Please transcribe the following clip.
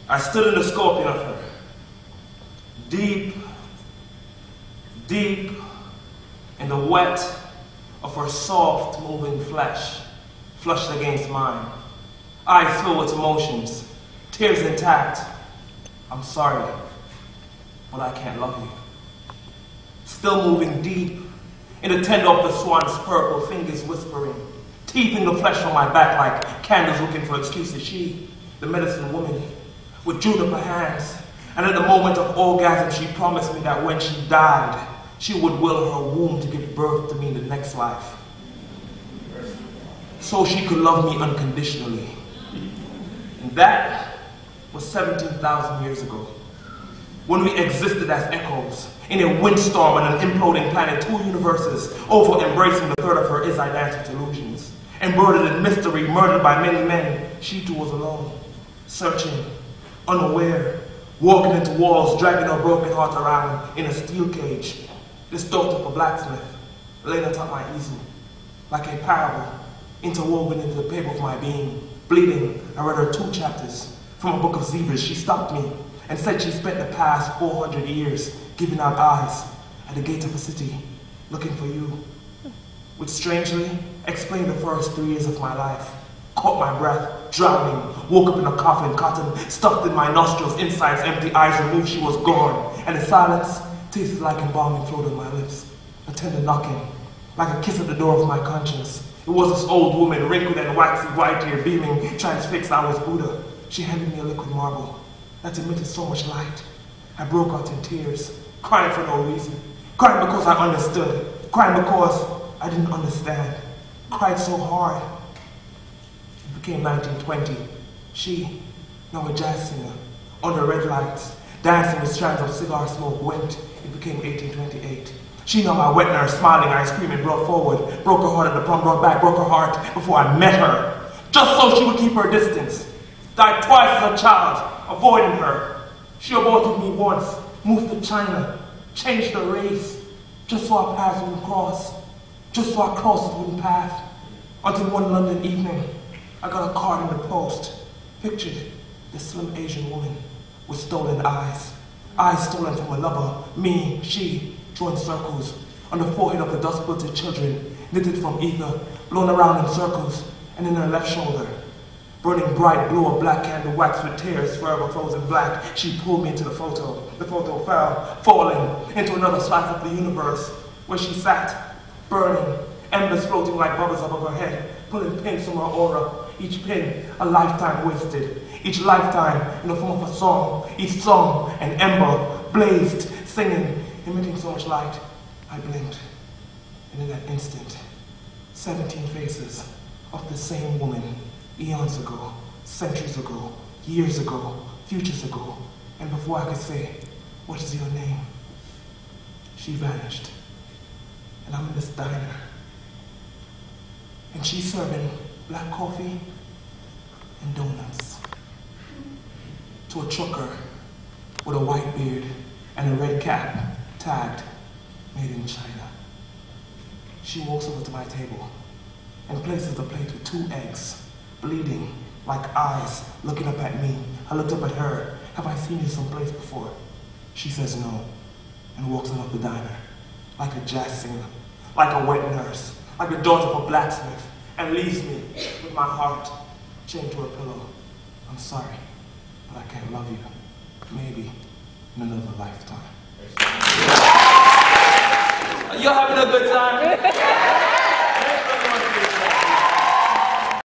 I stood in the scorpion of her. Deep, deep in the wet of her soft, moving flesh, flushed against mine. Eyes filled with emotions, tears intact. I'm sorry, but I can't love you. Still moving deep in the tender of the swan's purple, fingers whispering, teeth in the flesh on my back like candles looking for excuses. She, the medicine woman, with juniper hands, and at the moment of orgasm, she promised me that when she died, she would will her womb to give birth to me in the next life, so she could love me unconditionally. And that was 17,000 years ago, when we existed as echoes in a windstorm on an imploding planet, two universes, over embracing the third of her is I dance with illusions. Embroidered in mystery, murdered by many men, she too was alone, searching, unaware, walking into walls, dragging her broken heart around in a steel cage. This daughter of a blacksmith laid atop my easel, like a parable, interwoven into the paper of my being. Bleeding, I read her 2 chapters from a book of zebras. She stopped me and said she spent the past 400 years giving out eyes at the gate of a city, looking for you, which strangely explained the first 3 years of my life. Caught my breath, drowning, woke up in a coffin, cotton stuffed in my nostrils, insides empty, eyes removed, she was gone. And the silence tasted like embalming flowed on my lips, a tender knocking, like a kiss at the door of my conscience. It was this old woman, wrinkled and waxy, white hair, beaming, transfixed. I was Buddha. She handed me a liquid marble that emitted so much light. I broke out in tears, crying for no reason, crying because I understood, crying because I didn't understand, cried so hard. It became 1920. She, now a jazz singer, under red lights, dancing with strands of cigar smoke, went. It became 1828. She, now my wet nurse, smiling, I screaming, brought forward, broke her heart at the prom, brought back, broke her heart before I met her, just so she would keep her distance. Died twice as a child, avoiding her. She aborted me once, moved to China, changed her race, just so our paths wouldn't cross, just so our crosses wouldn't path. Until one London evening, I got a card in the post, pictured this slim Asian woman with stolen eyes, eyes stolen from a lover, me, she, drawing circles on the forehead of the dust-quilted children, knitted from ether, blown around in circles, and in her left shoulder, burning bright blue, a black candle waxed with tears forever frozen black. She pulled me into the photo. The photo fell, falling into another slice of the universe, where she sat, burning, embers floating like bubbles above her head, pulling pins from her aura, each pin a lifetime wasted, each lifetime in the form of a song, each song an ember, blazed, singing, emitting so much light. I blinked, and in that instant, 17 faces of the same woman, eons ago, centuries ago, years ago, futures ago, and before I could say, what is your name? She vanished, and I'm in this diner, and she's serving black coffee and donuts to a trucker with a white beard and a red cap tagged, made in China. She walks over to my table and places the plate with 2 eggs, bleeding, like eyes, looking up at me. I looked up at her. Have I seen you someplace before? She says no, and walks out of the diner, like a jazz singer, like a wet nurse, like the daughter of a blacksmith, and leaves me with my heart chained to a pillow. I'm sorry, but I can't love you. Maybe in another lifetime. You're having a good time?